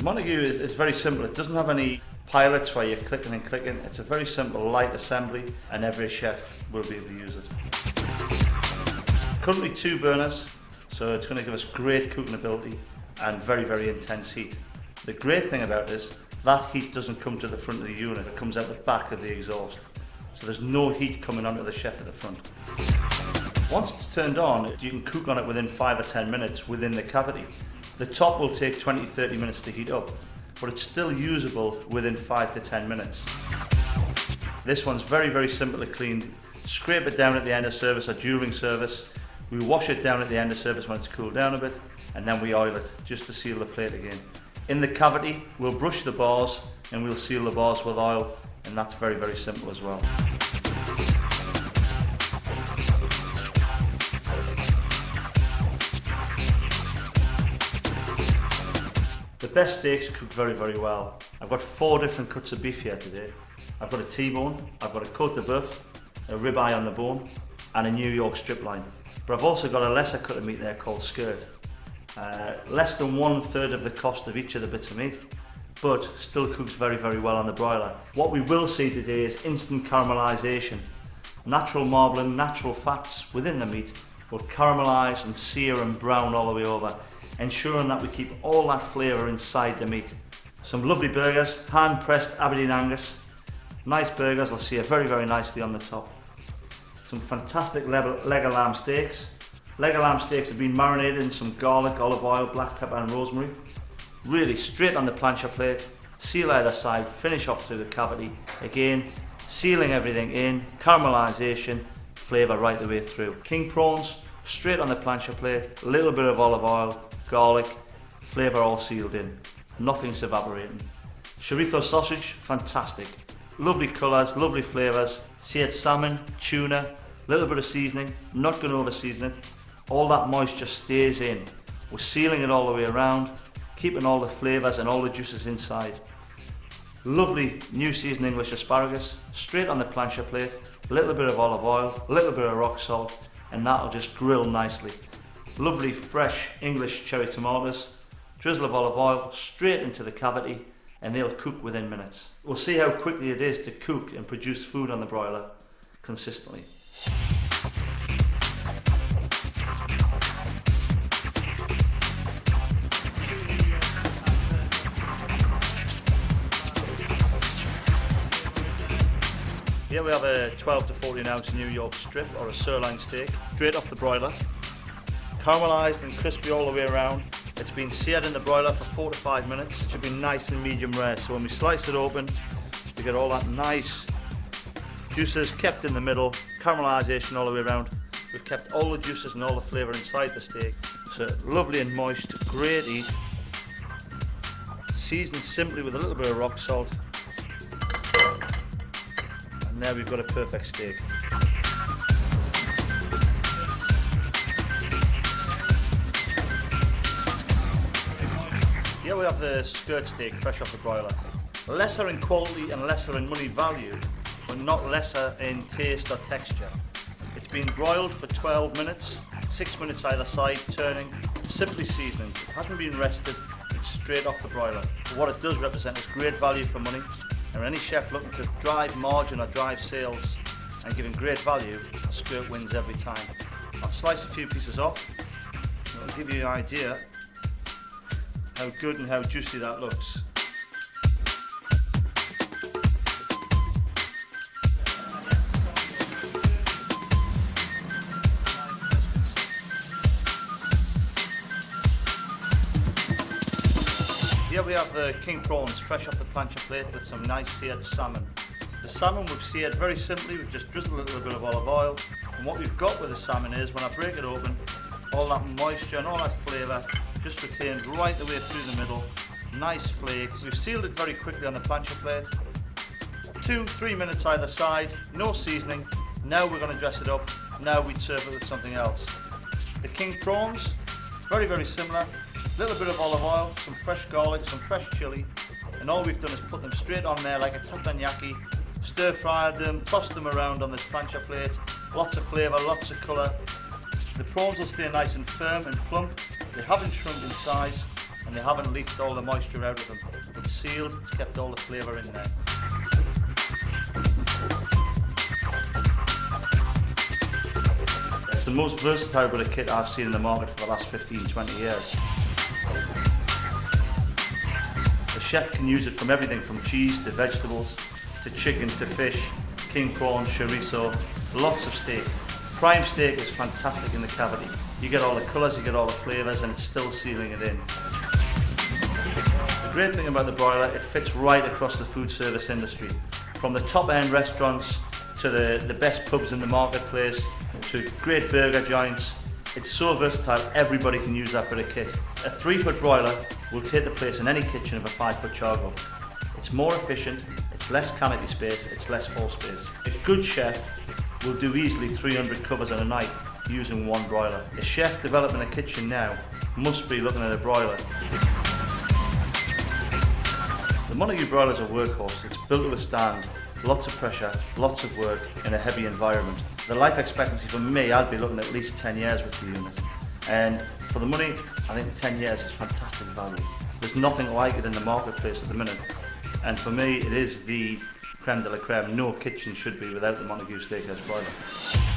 Montague is very simple. It doesn't have any pilots where you're clicking and clicking. It's a very simple light assembly and every chef will be able to use it. Currently 2 burners, so it's going to give us great cooking ability and very intense heat. The great thing about this, that heat doesn't come to the front of the unit, it comes out the back of the exhaust. So there's no heat coming onto the chef at the front. Once it's turned on, you can cook on it within 5 or 10 minutes within the cavity. The top will take 20-30 minutes to heat up, but it's still usable within 5 to 10 minutes. This one's very simple to clean. Scrape it down at the end of service or during service. We wash it down at the end of service when it's cooled down a bit, and then we oil it just to seal the plate again. In the cavity, we'll brush the bars and we'll seal the bars with oil, and that's very simple as well. The best steaks cook very well. I've got 4 different cuts of beef here today. I've got a T-bone, I've got a côte de bœuf, a ribeye on the bone, and a New York strip loin. But I've also got a lesser cut of meat there called skirt. Less than 1/3 of the cost of each of the bits of meat, but still cooks very well on the broiler. What we will see today is instant caramelisation. Natural marbling, natural fats within the meat will caramelise and sear and brown all the way over, ensuring that we keep all that flavour inside the meat. Some lovely burgers, hand-pressed Aberdeen Angus. Nice burgers, will sear very nicely on the top. Some fantastic leg of lamb steaks. Leg of lamb steaks have been marinated in some garlic, olive oil, black pepper and rosemary. Really straight on the plancha plate, seal either side, finish off through the cavity. Again, sealing everything in, caramelisation, flavour right the way through. King prawns, straight on the plancha plate, a little bit of olive oil, garlic, flavour all sealed in. Nothing's evaporating. Chorizo sausage, fantastic. Lovely colours, lovely flavours. Seared salmon, tuna, little bit of seasoning, not going to over season it. All that moisture stays in. We're sealing it all the way around, keeping all the flavours and all the juices inside. Lovely new seasoned English asparagus, straight on the plancha plate, a little bit of olive oil, a little bit of rock salt, and that'll just grill nicely. Lovely fresh English cherry tomatoes, drizzle of olive oil, straight into the cavity, and they'll cook within minutes. We'll see how quickly it is to cook and produce food on the broiler consistently. Here we have a 12 to 14 ounce New York strip or a sirloin steak, straight off the broiler. Caramelised and crispy all the way around. It's been seared in the broiler for 4 to 5 minutes. It should be nice and medium rare, so when we slice it open, we get all that nice juices kept in the middle, caramelisation all the way around. We've kept all the juices and all the flavour inside the steak. So lovely and moist, great eat. Seasoned simply with a little bit of rock salt. And now we've got a perfect steak. Here we have the skirt steak fresh off the broiler. Lesser in quality and lesser in money value, but not lesser in taste or texture. It's been broiled for 12 minutes, 6 minutes either side, turning, simply seasoning. It hasn't been rested, it's straight off the broiler. But what it does represent is great value for money, and any chef looking to drive margin or drive sales and giving great value, skirt wins every time. I'll slice a few pieces off, and it'll give you an idea how good and how juicy that looks. Here we have the king prawns fresh off the plancha plate with some nice seared salmon. The salmon we've seared very simply, we've just drizzled a little bit of olive oil, and what we've got with the salmon is when I break it open, all that moisture and all that flavour just retained right the way through the middle. Nice flakes. We've sealed it very quickly on the plancha plate. 2-3 minutes either side, no seasoning. Now we're going to dress it up. Now we'd serve it with something else. The king prawns, very similar. Little bit of olive oil, some fresh garlic, some fresh chilli, and all we've done is put them straight on there like a teppanyaki, stir-fried them, tossed them around on the plancha plate. Lots of flavour, lots of colour. The prawns will stay nice and firm and plump. They haven't shrunk in size, and and they haven't leaked all the moisture out of them. It's sealed, it's kept all the flavour in there. It's the most versatile bit of kit I've seen in the market for the last 15-20 years. A chef can use it from everything from cheese to vegetables, to chicken to fish, king prawn, chorizo, lots of steak. Prime steak is fantastic in the cavity. You get all the colours, you get all the flavours, and it's still sealing it in. The great thing about the broiler, it fits right across the food service industry. From the top end restaurants to the best pubs in the marketplace to great burger joints. It's so versatile, everybody can use that bit of kit. A 3-foot broiler will take the place in any kitchen of a 5-foot charcoal. It's more efficient, it's less canopy space, it's less floor space. A good chef will do easily 300 covers in a night using one broiler. A chef developing a kitchen now must be looking at a broiler. The Montague broiler is a workhorse. It's built to withstand lots of pressure, lots of work in a heavy environment. The life expectancy for me, I'd be looking at least 10 years with the unit. And for the money, I think 10 years is fantastic value. There's nothing like it in the marketplace at the minute. And for me, it is the creme de la creme. No kitchen should be without the Montague Steakhouse broiler.